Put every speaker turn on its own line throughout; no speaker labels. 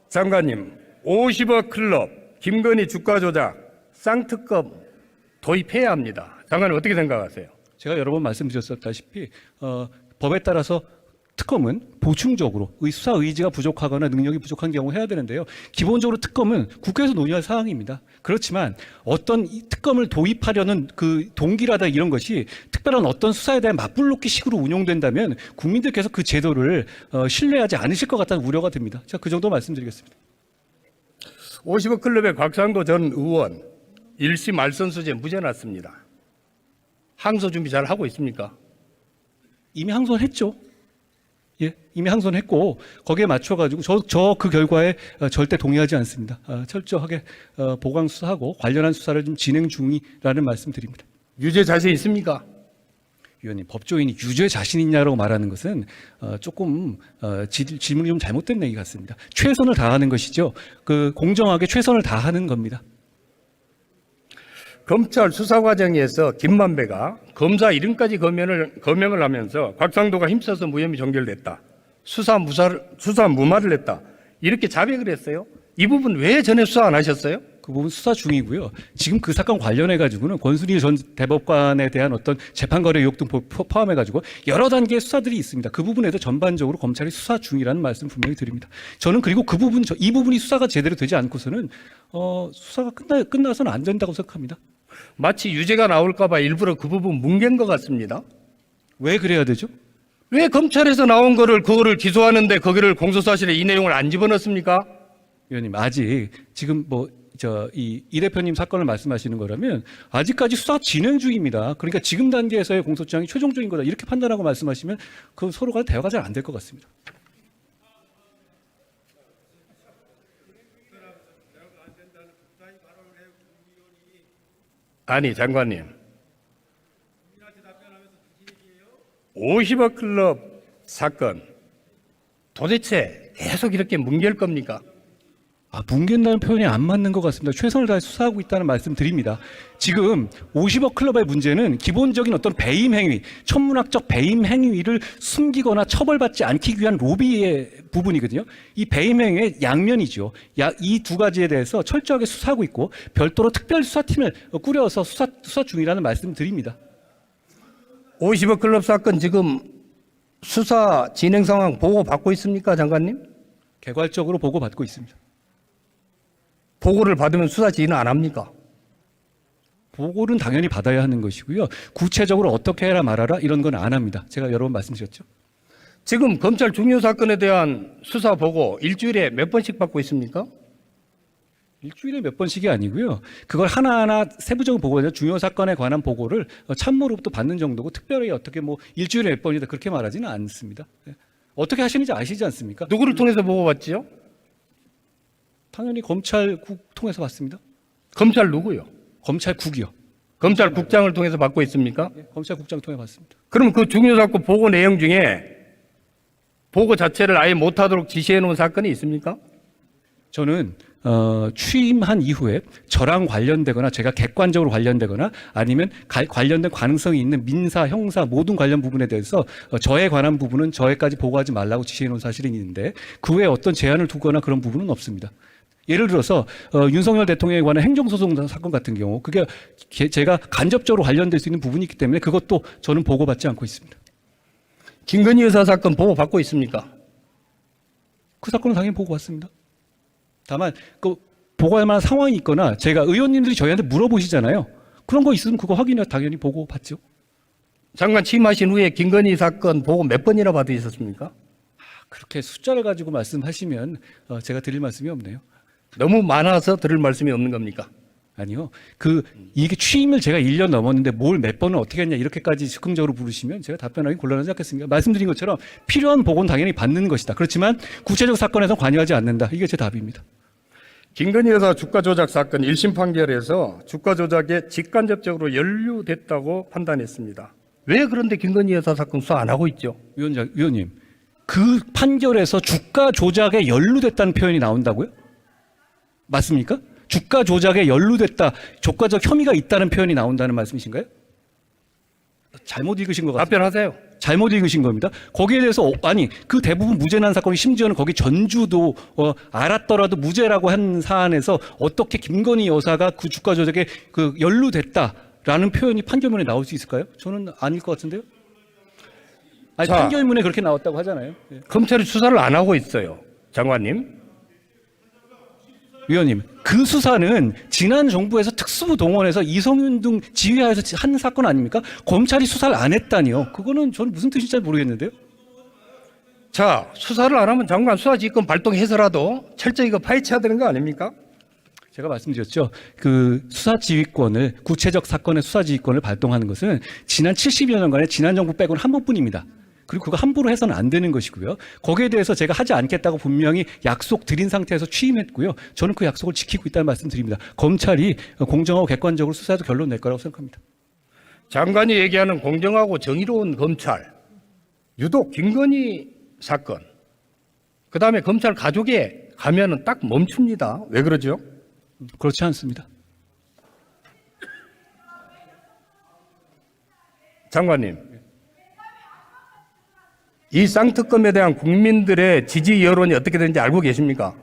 장관님, 50억 클럽, 김건희 주가 조작, 쌍특검 도입해야 합니다. 장관님 어떻게 생각하세요?
제가 여러 번 말씀드렸다시피 법에 따라서 특검은 보충적으로 수사 의지가 부족하거나 능력이 부족한 경우 해야 되는데요. 기본적으로 특검은 국회에서 논의할 사항입니다. 그렇지만 어떤 이 특검을 도입하려는 그 동기라다 이런 것이 특별한 어떤 수사에 대한 맞불놓기 식으로 운용된다면 국민들께서 그 제도를 신뢰하지 않으실 것 같다는 우려가 듭니다. 제가 그 정도 말씀드리겠습니다.
50억 클럽의 곽상도 전 의원 1심 말선수재 무죄 났습니다. 항소 준비 잘 하고 있습니까?
이미 항소했죠. 예, 이미 항소했고 거기에 맞춰가지고 저 그 결과에 절대 동의하지 않습니다. 철저하게 보강 수사하고 관련한 수사를 좀 진행 중이라는 말씀드립니다.
유죄 자신 있습니까?
위원님, 법조인이 유죄 자신 있냐라고 말하는 것은 조금 질문이 좀 잘못된 얘기 같습니다. 최선을 다하는 것이죠. 그 공정하게 최선을 다하는 겁니다.
검찰 수사 과정에서 김만배가 검사 이름까지 거명을 하면서 곽상도가 힘써서 무혐의 종결됐다. 수사 무마를 했다. 이렇게 자백을 했어요. 이 부분 왜 전에 수사 안 하셨어요?
그 부분 수사 중이고요. 지금 그 사건 관련해 가지고는 권순일 전 대법관에 대한 어떤 재판 거래 의혹 등 포함해 가지고 여러 단계의 수사들이 있습니다. 그 부분에도 전반적으로 검찰이 수사 중이라는 말씀 분명히 드립니다. 저는 그리고 이 부분이 수사가 제대로 되지 않고서는 수사가 끝나서는 안 된다고 생각합니다.
마치 유죄가 나올까 봐 일부러 그 부분 뭉갠 것 같습니다.
왜 그래야 되죠?
왜 검찰에서 나온 그거를 기소하는데 거기를 공소사실에 이 내용을 안 집어넣습니까?
위원님, 아직 지금 이 대표님 사건을 말씀하시는 거라면 아직까지 수사 진행 중입니다. 그러니까 지금 단계에서의 공소장이 최종적인 거다 이렇게 판단하고 말씀하시면 그 서로가 대화가 잘 안 될 것 같습니다.
아니 장관님, 50억 클럽 사건 도대체 계속 이렇게 뭉갤 겁니까?
뭉갠다는 표현이 안 맞는 것 같습니다. 최선을 다해 수사하고 있다는 말씀 드립니다. 지금 50억 클럽의 문제는 기본적인 어떤 배임 행위, 천문학적 배임 행위를 숨기거나 처벌받지 않기 위한 로비의 부분이거든요. 이 배임 행위의 양면이죠. 이 두 가지에 대해서 철저하게 수사하고 있고 별도로 특별수사팀을 꾸려서 수사 중이라는 말씀 드립니다.
50억 클럽 사건 지금 수사 진행 상황 보고 받고 있습니까, 장관님?
개괄적으로 보고받고 있습니다.
보고를 받으면 수사 진행 안 합니까?
보고는 당연히 받아야 하는 것이고요. 구체적으로 어떻게 해라 말아라 이런 건 안 합니다. 제가 여러 번 말씀드렸죠.
지금 검찰 중요 사건에 대한 수사 보고 일주일에 몇 번씩 받고 있습니까?
일주일에 몇 번씩이 아니고요. 그걸 하나하나 세부적으로 보고하죠. 중요 사건에 관한 보고를 참모로부터 받는 정도고 특별히 어떻게 일주일에 몇 번이다 그렇게 말하지는 않습니다. 어떻게 하시는지 아시지 않습니까?
누구를 통해서 보고받지요?
당연히 검찰국 통해서 받습니다.
검찰 누구요?
검찰국이요.
검찰국장을 통해서 받고 있습니까?
검찰국장 통해 받습니다.
그럼 그 중요 사건 보고 내용 중에 보고 자체를 아예 못하도록 지시해 놓은 사건이 있습니까?
저는 취임한 이후에 저랑 관련되거나 제가 객관적으로 관련되거나 아니면 관련된 가능성이 있는 민사, 형사 모든 관련 부분에 대해서 저에 관한 부분은 저에까지 보고하지 말라고 지시해 놓은 사실이 있는데 그 외에 어떤 제한을 두거나 그런 부분은 없습니다. 예를 들어서 윤석열 대통령에 관한 행정소송 사건 같은 경우 그게 제가 간접적으로 관련될 수 있는 부분이 있기 때문에 그것도 저는 보고받지 않고 있습니다.
김건희 여사 사건 보고받고 있습니까?
그 사건은 당연히 보고받습니다. 다만 그 보고할 만한 상황이 있거나 제가 의원님들이 저희한테 물어보시잖아요. 그런 거 있으면 그거 확인해 당연히 보고받죠.
장관 취임하신 후에 김건희 사건 보고 몇 번이나 받으셨습니까?
그렇게 숫자를 가지고 말씀하시면 제가 드릴 말씀이 없네요.
너무 많아서 들을 말씀이 없는 겁니까?
아니요. 이게 취임을 제가 1년 넘었는데 뭘 몇 번을 어떻게 했냐 이렇게까지 즉흥적으로 부르시면 제가 답변하기 곤란하지 않겠습니까? 말씀드린 것처럼 필요한 보고는 당연히 받는 것이다. 그렇지만 구체적 사건에서 관여하지 않는다. 이게 제 답입니다.
김건희 여사 주가 조작 사건 1심 판결에서 주가 조작에 직간접적으로 연루됐다고 판단했습니다. 왜 그런데 김건희 여사 사건 수사 안 하고 있죠?
위원님, 그 판결에서 주가 조작에 연루됐다는 표현이 나온다고요? 맞습니까? 주가 조작에 연루됐다, 주가적 혐의가 있다는 표현이 나온다는 말씀이신가요? 잘못 읽으신 것 같습니다.
답변하세요.
잘못 읽으신 겁니다. 거기에 대해서 아니 그 대부분 무죄난 사건이 심지어는 거기 전주도 알았더라도 무죄라고 한 사안에서 어떻게 김건희 여사가 그 주가 조작에 그 연루됐다라는 표현이 판결문에 나올 수 있을까요? 저는 아닐 것 같은데요. 아니
자.
판결문에 그렇게 나왔다고 하잖아요. 예.
검찰이 수사를 안 하고 있어요. 장관님.
위원님, 그 수사는 지난 정부에서 특수부 동원해서 이성윤 등 지휘하에서 한 사건 아닙니까? 검찰이 수사를 안 했다니요. 그거는 저는 무슨 뜻인지 잘 모르겠는데요.
자, 수사를 안 하면 장관 수사지휘권 발동해서라도 철저히 이거 파헤쳐야 되는 거 아닙니까?
제가 말씀드렸죠. 그 수사지휘권을 구체적 사건의 수사지휘권을 발동하는 것은 지난 70여 년간의 지난 정부 빼고는 한 번뿐입니다. 그리고 그거 함부로 해서는 안 되는 것이고요. 거기에 대해서 제가 하지 않겠다고 분명히 약속 드린 상태에서 취임했고요. 저는 그 약속을 지키고 있다는 말씀 드립니다. 검찰이 공정하고 객관적으로 수사해서 결론 낼 거라고 생각합니다.
장관이 얘기하는 공정하고 정의로운 검찰, 유독 김건희 사건, 그 다음에 검찰 가족에 가면은 딱 멈춥니다. 왜 그러죠?
그렇지 않습니다.
장관님, 이 쌍특검에 대한 국민들의 지지 여론이 어떻게 되는지 알고 계십니까?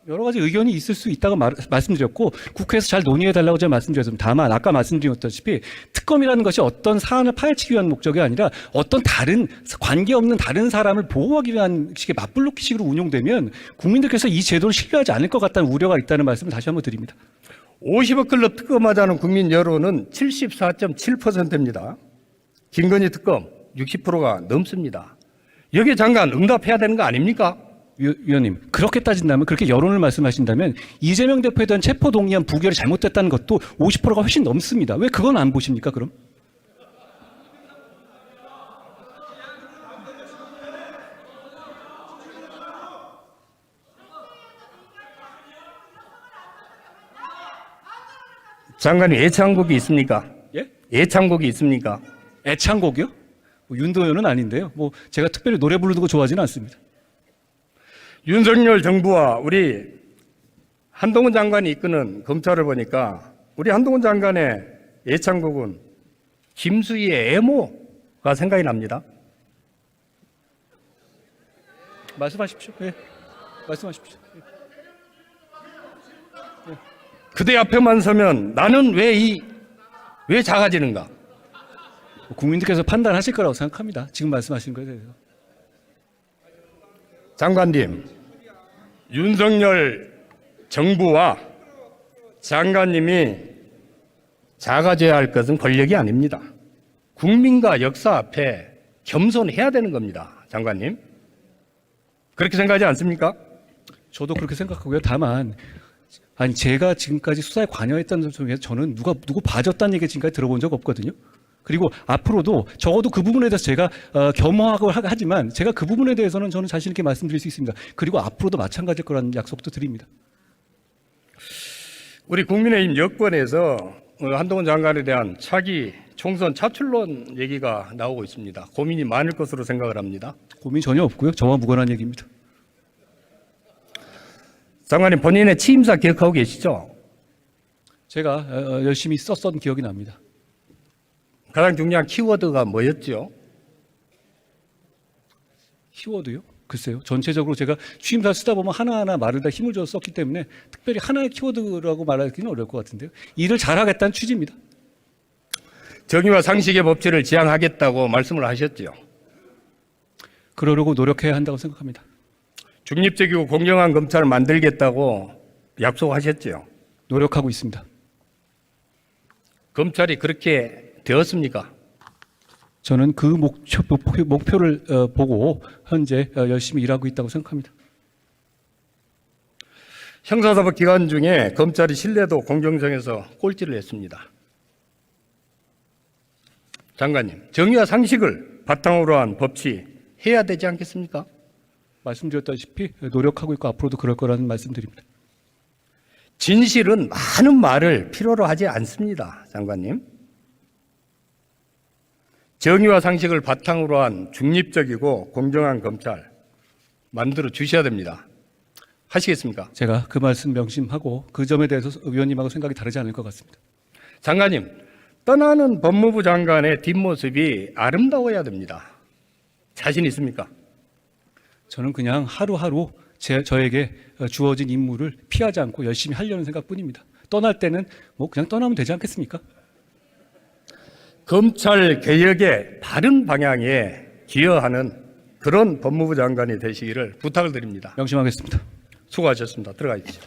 여러 가지 의견이 있을 수 있다고 말씀드렸고 국회에서 잘 논의해달라고 제가 말씀드렸습니다. 다만 아까 말씀드렸다시피 특검이라는 것이 어떤 사안을 파헤치기 위한 목적이 아니라 어떤 다른 관계없는 다른 사람을 보호하기 위한 식의 맞불놓기식으로 운용되면 국민들께서 이 제도를 신뢰하지 않을 것 같다는 우려가 있다는 말씀을 다시 한번 드립니다.
50억 클럽 특검하자는 국민 여론은 74.7%입니다. 김건희 특검 60%가 넘습니다. 여기에 장관 응답해야 되는 거 아닙니까?
위원님, 그렇게 따진다면 그렇게 여론을 말씀하신다면 이재명 대표에 대한 체포 동의안 부결이 잘못됐다는 것도 50%가 훨씬 넘습니다. 왜 그건 안 보십니까 그럼?
장관님 애창곡이 있습니까?
예?
애창곡이 있습니까?
애창곡이요? 윤도현은 아닌데요. 제가 특별히 노래 부르는 거 좋아하지는 않습니다.
윤석열 정부와 우리 한동훈 장관이 이끄는 검찰을 보니까 우리 한동훈 장관의 애창곡은 김수희의 애모가 생각이 납니다.
말씀하십시오. 예. 말씀하십시오. 예.
그대 앞에만 서면 나는 왜 작아지는가?
국민들께서 판단하실 거라고 생각합니다. 지금 말씀하신 거에 대해서.
장관님, 윤석열 정부와 장관님이 작아져야 할 것은 권력이 아닙니다. 국민과 역사 앞에 겸손해야 되는 겁니다. 장관님. 그렇게 생각하지 않습니까?
저도 그렇게 생각하고요. 다만 아니 제가 지금까지 수사에 관여했다는 점 중에서 저는 누구 봐줬다는 얘기 지금까지 들어본 적 없거든요. 그리고 앞으로도 적어도 그 부분에 대해서 제가 겸허하고 하지만 제가 그 부분에 대해서는 저는 자신 있게 말씀드릴 수 있습니다. 그리고 앞으로도 마찬가지일 거라는 약속도 드립니다.
우리 국민의힘 여권에서 한동훈 장관에 대한 차기 총선 차출론 얘기가 나오고 있습니다. 고민이 많을 것으로 생각을 합니다.
고민 전혀 없고요. 저와 무관한 얘기입니다.
장관님 본인의 취임사 기억하고 계시죠?
제가 열심히 썼던 기억이 납니다.
가장 중요한 키워드가 뭐였죠?
키워드요? 글쎄요. 전체적으로 제가 취임사 쓰다 보면 하나하나 말을 다 힘을 줘서 썼기 때문에 특별히 하나의 키워드라고 말하기는 어려울 것 같은데요. 일을 잘하겠다는 취지입니다.
정의와 상식의 법치를 지향하겠다고 말씀을 하셨죠.
그러려고 노력해야 한다고 생각합니다.
중립적이고 공정한 검찰을 만들겠다고 약속하셨죠.
노력하고 있습니다.
검찰이 그렇게 되었습니까?
저는 그 목표를 보고 현재 열심히 일하고 있다고 생각합니다.
형사사법 기관 중에 검찰이 신뢰도 공정성에서 꼴찌를 했습니다. 장관님, 정의와 상식을 바탕으로 한 법치 해야 되지 않겠습니까?
말씀드렸다시피 노력하고 있고 앞으로도 그럴 거라는 말씀드립니다.
진실은 많은 말을 필요로 하지 않습니다. 장관님. 정의와 상식을 바탕으로 한 중립적이고 공정한 검찰 만들어 주셔야 됩니다. 하시겠습니까?
제가 그 말씀 명심하고 그 점에 대해서 위원님하고 생각이 다르지 않을 것 같습니다.
장관님, 떠나는 법무부 장관의 뒷모습이 아름다워야 됩니다. 자신 있습니까?
저는 그냥 하루하루 저에게 주어진 임무를 피하지 않고 열심히 하려는 생각뿐입니다. 떠날 때는 뭐 그냥 떠나면 되지 않겠습니까?
검찰 개혁의 바른 방향에 기여하는 그런 법무부 장관이 되시기를 부탁을 드립니다.
명심하겠습니다.
수고하셨습니다. 들어가십시오.